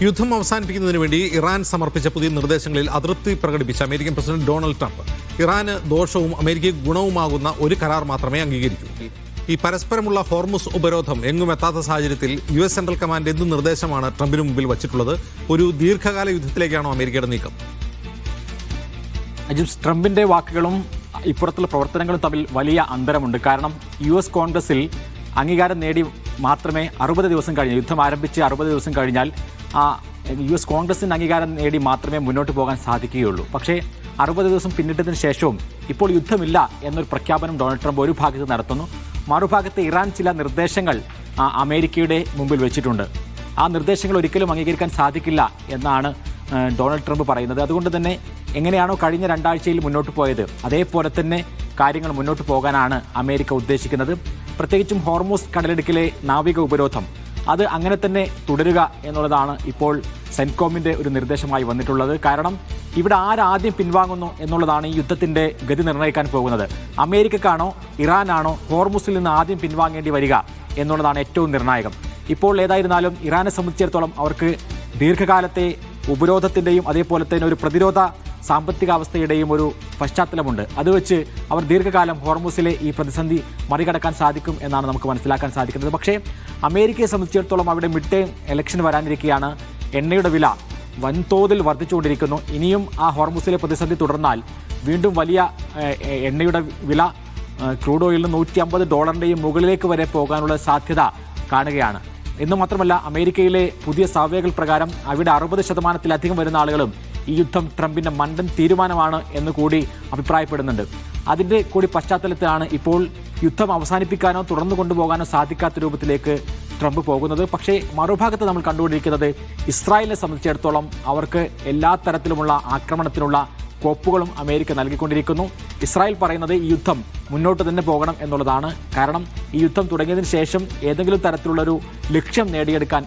യുദ്ധം അവസാനിപ്പിക്കുന്നതിന് വേണ്ടി ഇറാൻ സമർപ്പിച്ച പുതിയ നിർദ്ദേശങ്ങളിൽ അതൃപ്തി പ്രകടിപ്പിച്ച അമേരിക്കൻ പ്രസിഡന്റ് ഡൊണാൾഡ് ട്രംപ് ഇറാന് ദോഷവും അമേരിക്കയ്ക്ക് ഗുണവുമാകുന്ന ഒരു കരാർ മാത്രമേ അംഗീകരിക്കൂ. ഈ പരസ്പരമുള്ള ഹോർമുസ് ഉപരോധം എങ്ങും എത്താത്ത സാഹചര്യത്തിൽ US സെൻട്രൽ കമാൻഡ് എന്ത് നിർദ്ദേശമാണ് ട്രംപിന് മുമ്പിൽ വച്ചിട്ടുള്ളത്? ഒരു ദീർഘകാല യുദ്ധത്തിലേക്കാണോ അമേരിക്കയുടെ നീക്കം? ട്രംപിന്റെ വാക്കുകളും ഇപ്പുറത്തുള്ള പ്രവർത്തനങ്ങളും തമ്മിൽ വലിയ അന്തരമുണ്ട്. കാരണം US കോൺഗ്രസിൽ അംഗീകാരം നേടി മാത്രമേ 60 ദിവസം കഴിഞ്ഞ് യുദ്ധം ആരംഭിച്ച് 60 ദിവസം കഴിഞ്ഞാൽ US കോൺഗ്രസിന് അംഗീകാരം നേടി മാത്രമേ മുന്നോട്ട് പോകാൻ സാധിക്കുകയുള്ളൂ. പക്ഷേ 60 ദിവസം പിന്നിട്ടതിന് ശേഷവും ഇപ്പോൾ യുദ്ധമില്ല എന്നൊരു പ്രഖ്യാപനം ഡൊണാൾഡ് ട്രംപ് ഒരു ഭാഗത്ത് നടത്തുന്നു. മറുഭാഗത്ത് ഇറാൻ ചില നിർദ്ദേശങ്ങൾ അമേരിക്കയുടെ മുമ്പിൽ വെച്ചിട്ടുണ്ട്. ആ നിർദ്ദേശങ്ങൾ ഒരിക്കലും അംഗീകരിക്കാൻ സാധിക്കില്ല എന്നാണ് ഡൊണാൾഡ് ട്രംപ് പറയുന്നത്. അതുകൊണ്ട് തന്നെ എങ്ങനെയാണോ കഴിഞ്ഞ 2 ആഴ്ചയിൽ മുന്നോട്ട് പോയത് അതേപോലെ തന്നെ കാര്യങ്ങൾ മുന്നോട്ട് പോകാനാണ് അമേരിക്ക ഉദ്ദേശിക്കുന്നത്. പ്രത്യേകിച്ചും ഹോർമൂസ് കടലിടുക്കിലെ നാവിക ഉപരോധം അത് അങ്ങനെ തന്നെ തുടരുക എന്നുള്ളതാണ് ഇപ്പോൾ സെൻകോമിൻ്റെ ഒരു നിർദ്ദേശമായി വന്നിട്ടുള്ളത്. കാരണം ഇവിടെ ആരാദ്യം പിൻവാങ്ങുന്നു എന്നുള്ളതാണ് ഈ യുദ്ധത്തിൻ്റെ ഗതി നിർണ്ണയിക്കാൻ പോകുന്നത്. അമേരിക്കക്കാണോ ഇറാനാണോ ഹോർമൂസിൽ നിന്ന് ആദ്യം പിൻവാങ്ങേണ്ടി വരിക എന്നുള്ളതാണ് ഏറ്റവും നിർണായകം. ഇപ്പോൾ ഏതായിരുന്നാലും ഇറാനെ സംബന്ധിച്ചിടത്തോളം അവർക്ക് ദീർഘകാലത്തെ ഉപരോധത്തിൻ്റെയും അതേപോലെ തന്നെ ഒരു പ്രതിരോധ സാമ്പത്തികാവസ്ഥയുടെയും ഒരു പശ്ചാത്തലമുണ്ട്. അത് വെച്ച് അവർ ദീർഘകാലം ഹോർമൂസിലെ ഈ പ്രതിസന്ധി മറികടക്കാൻ സാധിക്കും എന്നാണ് നമുക്ക് മനസ്സിലാക്കാൻ സാധിക്കുന്നത്. പക്ഷേ അമേരിക്കയെ സംബന്ധിച്ചിടത്തോളം അവിടെ മിഡ് ടേം ഇലക്ഷൻ വരാനിരിക്കുകയാണ്. എണ്ണയുടെ വില വൻതോതിൽ വർദ്ധിച്ചുകൊണ്ടിരിക്കുന്നു. ഇനിയും ആ ഹോർമൂസിലെ പ്രതിസന്ധി തുടർന്നാൽ വീണ്ടും വലിയ എണ്ണയുടെ വില ക്രൂഡ് ഓയിലിന് $150 മുകളിലേക്ക് വരെ പോകാനുള്ള സാധ്യത കാണുകയാണ്. എന്ന് മാത്രമല്ല അമേരിക്കയിലെ പുതിയ സർവേകൾ പ്രകാരം അവിടെ 60% വരുന്ന ആളുകളും ഈ യുദ്ധം ട്രംപിൻ്റെ മണ്ടൻ തീരുമാനമാണ് എന്ന് കൂടി അഭിപ്രായപ്പെടുന്നുണ്ട്. അതിൻ്റെ കൂടി പശ്ചാത്തലത്തിലാണ് ഇപ്പോൾ യുദ്ധം അവസാനിപ്പിക്കാനോ തുടർന്നു കൊണ്ടുപോകാനോ സാധിക്കാത്ത രൂപത്തിലേക്ക് ട്രംപ് പോകുന്നത്. പക്ഷേ മറുഭാഗത്ത് നമ്മൾ കണ്ടുകൊണ്ടിരിക്കുന്നത് ഇസ്രായേലിനെ സംബന്ധിച്ചിടത്തോളം അവർക്ക് എല്ലാ തരത്തിലുമുള്ള ആക്രമണത്തിനുള്ള കോപ്പുകളും അമേരിക്ക നൽകിക്കൊണ്ടിരിക്കുന്നു. ഇസ്രായേൽ പറയുന്നത് ഈ യുദ്ധം മുന്നോട്ട് തന്നെ പോകണം എന്നുള്ളതാണ്. കാരണം ഈ യുദ്ധം തുടങ്ങിയതിന് ശേഷം ഏതെങ്കിലും തരത്തിലുള്ളൊരു ലക്ഷ്യം നേടിയെടുക്കാൻ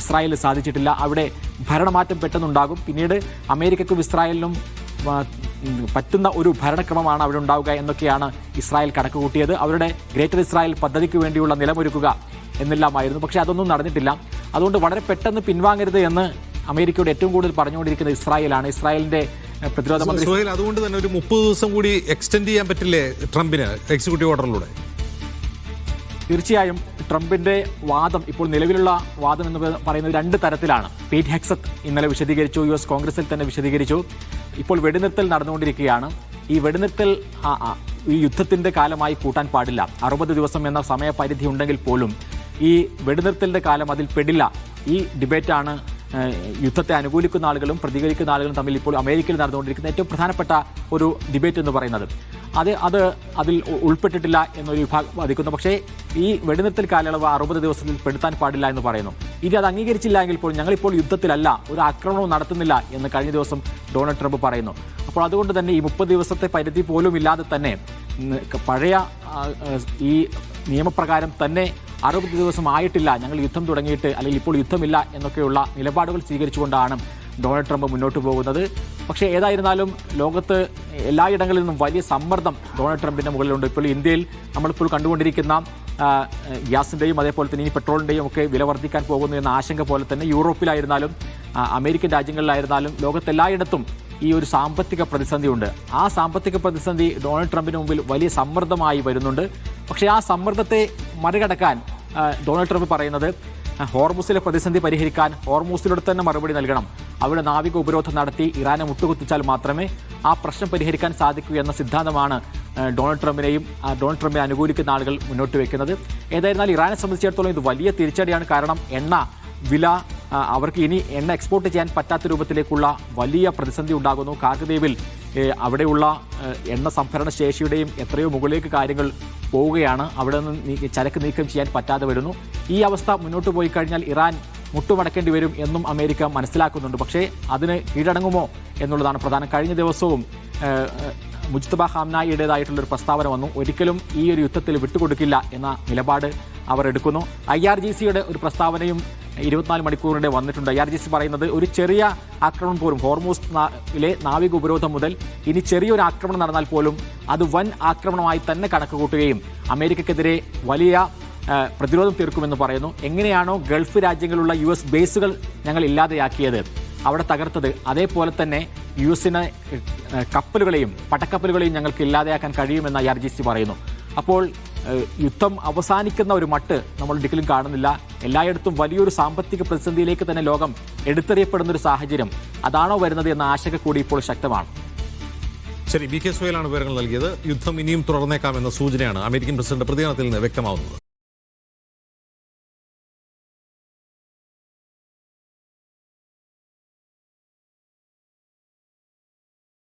ഇസ്രായേലിന് സാധിച്ചിട്ടില്ല. അവിടെ ഭരണമാറ്റം പെട്ടെന്നുണ്ടാകും. പിന്നീട് അമേരിക്കയ്ക്കും ഇസ്രായേലിനും പറ്റുന്ന ഒരു ഭരണക്രമമാണ് അവിടെ ഉണ്ടാവുക എന്നൊക്കെയാണ് ഇസ്രായേൽ കണക്ക് കൂട്ടിയത്. അവരുടെ ഗ്രേറ്റർ ഇസ്രായേൽ പദ്ധതിക്ക് വേണ്ടിയുള്ള നിലമൊരുക്കുക എന്നെല്ലാമായിരുന്നു. പക്ഷേ അതൊന്നും നടന്നിട്ടില്ല. അതുകൊണ്ട് വളരെ പെട്ടെന്ന് പിൻവാങ്ങരുത് എന്ന് അമേരിക്കയോട് ഏറ്റവും കൂടുതൽ പറഞ്ഞുകൊണ്ടിരിക്കുന്നത് ഇസ്രായേലാണ്. ഇസ്രായേലിന്റെ പ്രതിരോധ മന്ത്രി അതുകൊണ്ട് തന്നെ ഒരു 30 ദിവസം കൂടി എക്സ്റ്റെൻഡ് ചെയ്യാൻ പറ്റില്ലേ ട്രംപിന് എക്സിക്യൂട്ടീവ് ഓർഡറിലൂടെ? തീർച്ചയായും ട്രംപിന്റെ വാദം ഇപ്പോൾ നിലവിലുള്ള വാദം എന്ന് പറയുന്നത് 2 തരത്തിലാണ്. പീറ്റ് ഹെക്സത്ത് ഇന്നലെ വിശദീകരിച്ചു, US കോൺഗ്രസിൽ തന്നെ വിശദീകരിച്ചു. ഇപ്പോൾ വെടിനിർത്തൽ നടന്നുകൊണ്ടിരിക്കുകയാണ്. ഈ വെടിനിർത്തൽ ഈ യുദ്ധത്തിന്റെ കാലമായി കൂട്ടാൻ പാടില്ല. 60 ദിവസം എന്ന സമയപരിധി ഉണ്ടെങ്കിൽ പോലും ഈ വെടിനിർത്തലിന്റെ കാലം അതിൽ പെടില്ല. ഈ ഡിബേറ്റാണ് യുദ്ധത്തെ അനുകൂലിക്കുന്ന ആളുകളും പ്രതികരിക്കുന്ന ആളുകളും തമ്മിൽ ഇപ്പോൾ അമേരിക്കയിൽ നടന്നുകൊണ്ടിരിക്കുന്ന ഏറ്റവും പ്രധാനപ്പെട്ട ഒരു ഡിബേറ്റ് എന്ന് പറയുന്നത്. അത് അതിൽ ഉൾപ്പെട്ടിട്ടില്ല എന്നൊരു വിഭാഗം വാദിക്കുന്നു. പക്ഷേ ഈ വെടിനിർത്തൽ കാലയളവ് 60 ദിവസത്തിൽ പെടുത്താൻ പാടില്ല എന്ന് പറയുന്നു. ഇനി അത് അംഗീകരിച്ചില്ല എങ്കിൽ പോലും ഞങ്ങളിപ്പോൾ യുദ്ധത്തിലല്ല, ഒരു ആക്രമണവും നടത്തുന്നില്ല എന്ന് കഴിഞ്ഞ ദിവസം ഡൊണാൾഡ് ട്രംപ് പറയുന്നു. അപ്പോൾ അതുകൊണ്ട് തന്നെ ഈ 30 ദിവസത്തെ പരിധി പോലും ഇല്ലാതെ തന്നെ പഴയ ഈ നിയമപ്രകാരം തന്നെ 60 ദിവസം ആയിട്ടില്ല ഞങ്ങൾ യുദ്ധം തുടങ്ങിയിട്ട്, അല്ലെങ്കിൽ ഇപ്പോൾ യുദ്ധമില്ല എന്നൊക്കെയുള്ള നിലപാടുകൾ സ്വീകരിച്ചുകൊണ്ടാണ് ഡൊണാൾഡ് ട്രംപ് മുന്നോട്ട് പോകുന്നത്. പക്ഷേ ഏതായിരുന്നാലും ലോകത്ത് എല്ലായിടങ്ങളിൽ നിന്നും വലിയ സമ്മർദ്ദം ഡൊണാൾഡ് ട്രംപിൻ്റെ മുകളിലുണ്ട്. ഇപ്പോൾ ഇന്ത്യയിൽ നമ്മളിപ്പോൾ കണ്ടുകൊണ്ടിരിക്കുന്ന ഗ്യാസിൻ്റെയും അതേപോലെ തന്നെ ഈ പെട്രോളിൻ്റെയും ഒക്കെ വില വർദ്ധിക്കാൻ പോകുന്നു എന്ന ആശങ്ക പോലെ തന്നെ യൂറോപ്പിലായിരുന്നാലും അമേരിക്കൻ രാജ്യങ്ങളിലായിരുന്നാലും ലോകത്തെല്ലായിടത്തും ഈ ഒരു സാമ്പത്തിക പ്രതിസന്ധിയുണ്ട്. ആ സാമ്പത്തിക പ്രതിസന്ധി ഡൊണാൾഡ് ട്രംപിന് മുമ്പിൽ വലിയ സമ്മർദ്ദമായി വരുന്നുണ്ട്. പക്ഷേ ആ സമ്മർദ്ദത്തെ മറികടക്കാൻ ഡൊണാൾഡ് ട്രംപ് പറയുന്നത് ഹോർമൂസിലെ പ്രതിസന്ധി പരിഹരിക്കാൻ ഹോർമൂസിലൂടെ തന്നെ മറുപടി നൽകണം. അവിടെ നാവിക ഉപരോധം നടത്തി ഇറാനെ മുട്ടുകുത്തിച്ചാൽ മാത്രമേ ആ പ്രശ്നം പരിഹരിക്കാൻ സാധിക്കൂ എന്ന സിദ്ധാന്തമാണ് ഡൊണാൾഡ് ട്രംപിനെ അനുകൂലിക്കുന്ന ആളുകൾ മുന്നോട്ട് വയ്ക്കുന്നത്. ഏതായിരുന്നാലും ഇറാനെ സംബന്ധിച്ചിടത്തോളം ഇത് വലിയ തിരിച്ചടിയാണ്. കാരണം എണ്ണ വില അവർക്ക് ഇനി എണ്ണ എക്സ്പോർട്ട് ചെയ്യാൻ പറ്റാത്ത രൂപത്തിലേക്കുള്ള വലിയ പ്രതിസന്ധി ഉണ്ടാകുന്നു. കാർഗദ്വീപിൽ അവിടെയുള്ള എണ്ണ സംഭരണ ശേഷിയുടെയും എത്രയോ മുകളിലേക്ക് കാര്യങ്ങൾ പോവുകയാണ്. അവിടെ നിന്ന് ചരക്ക് നീക്കം ചെയ്യാൻ പറ്റാതെ വരുന്നു. ഈ അവസ്ഥ മുന്നോട്ട് പോയി കഴിഞ്ഞാൽ ഇറാൻ മുട്ടുമടക്കേണ്ടി വരും എന്നും അമേരിക്ക മനസ്സിലാക്കുന്നുണ്ട്. പക്ഷേ അതിന് കീഴടങ്ങുമോ എന്നുള്ളതാണ് പ്രധാനം. കഴിഞ്ഞ ദിവസവും മുജ്തബ ഖാംനായിയുടേതായിട്ടുള്ളൊരു പ്രസ്താവന വന്നു. ഒരിക്കലും ഈ ഒരു യുദ്ധത്തിൽ വിട്ടുകൊടുക്കില്ല എന്ന നിലപാട് അവർ എടുക്കുന്നു. IRGCയുടെ ഒരു പ്രസ്താവനയും 24 മണിക്കൂറിൻ്റെ വന്നിട്ടുണ്ട്. IRGC പറയുന്നത് ഒരു ചെറിയ ആക്രമണം പോലും ഹോർമൂസിലെ നാവിക ഉപരോധം മുതൽ ഇനി ചെറിയൊരു ആക്രമണം നടന്നാൽ പോലും അത് വൻ ആക്രമണമായി തന്നെ കണക്ക് കൂട്ടുകയും അമേരിക്കക്കെതിരെ വലിയ പ്രതിരോധം തീർക്കുമെന്ന് പറയുന്നു. എങ്ങനെയാണോ ഗൾഫ് രാജ്യങ്ങളിലുള്ള US ബേസുകൾ ഞങ്ങൾ ഇല്ലാതെയാക്കിയത്, അവിടെ തകർത്തത്, അതേപോലെ തന്നെ US-ന് കപ്പലുകളെയും പടക്കപ്പലുകളെയും ഞങ്ങൾക്ക് ഇല്ലാതെയാക്കാൻ കഴിയുമെന്ന് IRGC പറയുന്നു. അപ്പോൾ യുദ്ധം അവസാനിക്കുന്ന ഒരു മട്ട് നമ്മൾ ഒരിക്കലും കാണുന്നില്ല. എല്ലായിടത്തും വലിയൊരു സാമ്പത്തിക പ്രതിസന്ധിയിലേക്ക് തന്നെ ലോകം എടുത്തെറിയപ്പെടുന്ന ഒരു സാഹചര്യം അതാണോ വരുന്നത് എന്ന ആശങ്ക കൂടി ഇപ്പോൾ ശക്തമാണ്. ശരി, BK സുഹൈലാണ് വിവരങ്ങൾ നൽകിയത്. യുദ്ധം ഇനിയും തുടർന്നേക്കാമെന്ന സൂചനയാണ് അമേരിക്കൻ പ്രസിഡന്റ് പ്രതികരണത്തിൽ നിന്ന് വ്യക്തമാവുന്നത്.